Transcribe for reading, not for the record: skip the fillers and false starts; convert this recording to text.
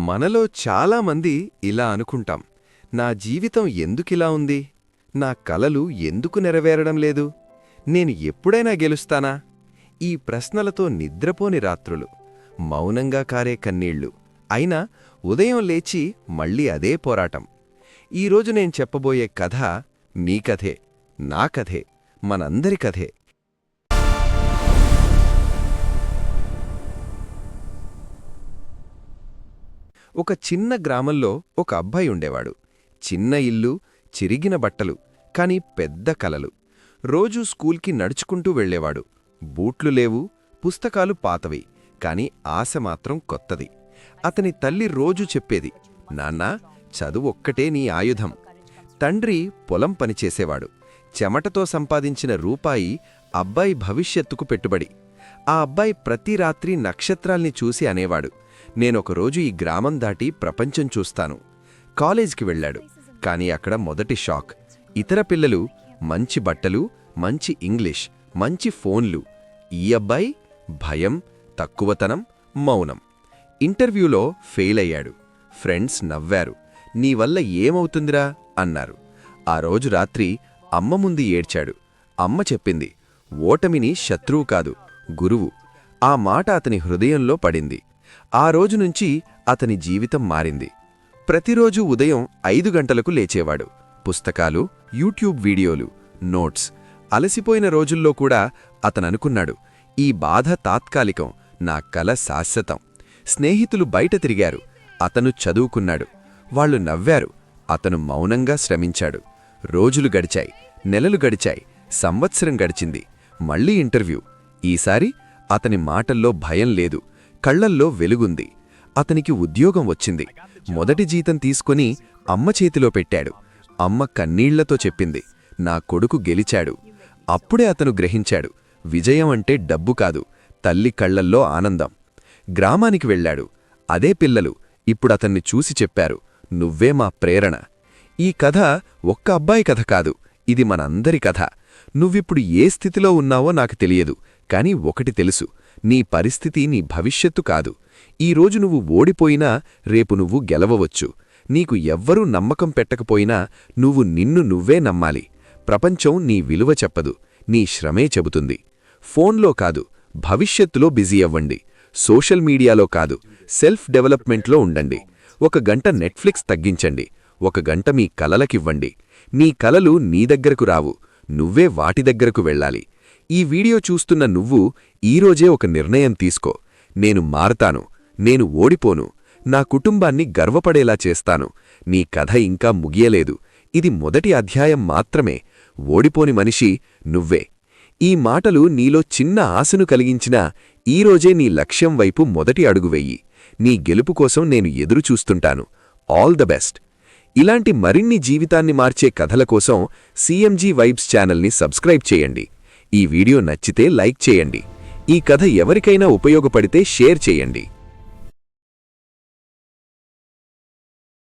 మనలో చాలామంది ఇలా అనుకుంటాం. నా జీవితం ఎందుకిలా ఉంది? నా కలలు ఎందుకు నెరవేరడం లేదు? నేను ఎప్పుడైనా గెలుస్తానా? ఈ ప్రశ్నలతో నిద్రపోని రాత్రులు, మౌనంగా కారే కన్నీళ్లు. అయినా ఉదయం లేచి మళ్ళీ అదే పోరాటం. ఈరోజు నేను చెప్పబోయే కథ మీ కథే, నా కథే, మనందరి కథే. ఒక చిన్న గ్రామంలో ఒక అబ్బాయి ఉండేవాడు. చిన్న ఇల్లు, చిరిగిన బట్టలు, కాని పెద్ద కలలు. రోజూ స్కూల్కి నడుచుకుంటూ వెళ్లేవాడు. బూట్లు లేవు, పుస్తకాలు పాతవి, కాని ఆశ మాత్రం కొత్తది. అతని తల్లి రోజూ చెప్పేది, నాన్నా, చదువొక్కటే నీ ఆయుధం. తండ్రి పొలం పనిచేసేవాడు. చెమటతో సంపాదించిన రూపాయి అబ్బాయి భవిష్యత్తుకు పెట్టుబడి. ఆ అబ్బాయి ప్రతి రాత్రి నక్షత్రాల్ని చూసి అనేవాడు, నేనొకరోజు ఈ గ్రామం దాటి ప్రపంచం చూస్తాను. కాలేజ్కి వెళ్లాడు. కాని అక్కడ మొదటి షాక్. ఇతర పిల్లలు మంచి బట్టలు, మంచి ఇంగ్లీష్, మంచి ఫోన్లు. ఈ అబ్బాయి భయం, తక్కువతనం, మౌనం. ఇంటర్వ్యూలో ఫెయిల్ అయ్యాడు. ఫ్రెండ్స్ నవ్వారు. నీవల్ల ఏమవుతుందిరా అన్నారు. ఆ రోజు రాత్రి అమ్మ ముందు ఏడ్చాడు. అమ్మ చెప్పింది, ఓటమిని శత్రువు కాదు, గురువు. ఆ మాట అతని హృదయంలో పడింది. ఆ రోజునుంచి అతని జీవితం మారింది. ప్రతిరోజూ ఉదయం 5 గంటలకు లేచేవాడు. పుస్తకాలు, యూట్యూబ్ వీడియోలు, నోట్స్. అలసిపోయిన రోజుల్లో కూడా అతననుకున్నాడు, ఈ బాధ తాత్కాలికం, నా కల శాశ్వతం. స్నేహితులు బయట తిరిగారు. అతను చదువుకున్నాడు. వాళ్లు నవ్వారు. అతను మౌనంగా శ్రమించాడు. రోజులు గడిచాయి, నెలలు గడిచాయి, సంవత్సరం గడిచింది. మళ్లీ ఇంటర్వ్యూ. ఈసారి అతని మాటల్లో భయం లేదు, కళ్లల్లో వెలుగుంది. అతనికి ఉద్యోగం వచ్చింది. మొదటి జీతం తీసుకుని అమ్మ చేతిలో పెట్టాడు. అమ్మ కన్నీళ్లతో చెప్పింది, నా కొడుకు గెలిచాడు. అప్పుడే అతను గ్రహించాడు, విజయం అంటే డబ్బు కాదు, తల్లి కళ్లల్లో ఆనందం. గ్రామానికి వెళ్లాడు. అదే పిల్లలు ఇప్పుడతన్ని చూసి చెప్పారు, నువ్వే మా ప్రేరణ. ఈ కథ ఒక్క అబ్బాయి కథ కాదు, ఇది మనందరి కథ. నువ్విప్పుడు ఏ స్థితిలో ఉన్నావో నాకు తెలియదు, కాని ఒకటి తెలుసు, నీ పరిస్థితి నీ భవిష్యత్తు కాదు. ఈరోజు నువ్వు ఓడిపోయినా రేపు నువ్వు గెలవవచ్చు. నీకు ఎవ్వరూ నమ్మకం పెట్టకపోయినా నువ్వు నిన్ను నువ్వే నమ్మాలి. ప్రపంచం నీ విలువ చెప్పదు, నీ శ్రమే చెబుతుంది. ఫోన్లో కాదు, భవిష్యత్తులో బిజీ అవ్వండి. సోషల్ మీడియాలో కాదు, సెల్ఫ్ డెవలప్మెంట్లో ఉండండి. 1 గంట నెట్ఫ్లిక్స్ తగ్గించండి, 1 గంట మీ కలలకివ్వండి. నీ కలలు నీ దగ్గరకు రావు, నువ్వే వాటి దగ్గరకు వెళ్ళాలి. ఈ వీడియో చూస్తున్న నువ్వు ఈరోజే ఒక నిర్ణయం తీసుకో. నేను మారతాను, నేను ఓడిపోను, నా కుటుంబాన్ని గర్వపడేలా చేస్తాను. నీ కథ ఇంకా ముగియలేదు, ఇది మొదటి అధ్యాయం మాత్రమే. ఓడిపోని మనిషి నువ్వే. ఈ మాటలు నీలో చిన్న ఆశను కలిగించినా ఈరోజే నీ లక్ష్యం వైపు మొదటి అడుగు వెయ్యి. నీ గెలుపు కోసం నేను ఎదురుచూస్తుంటాను. All the best. ఇలాంటి మరిన్ని జీవితాన్ని మార్చే కథల కోసం సిఎంజీ వైబ్స్ ఛానల్ని సబ్స్క్రైబ్ చేయండి. ఈ వీడియో నచ్చితే లైక్ చేయండి. ఈ కథ ఎవరికైనా ఉపయోగపడితే షేర్ చేయండి.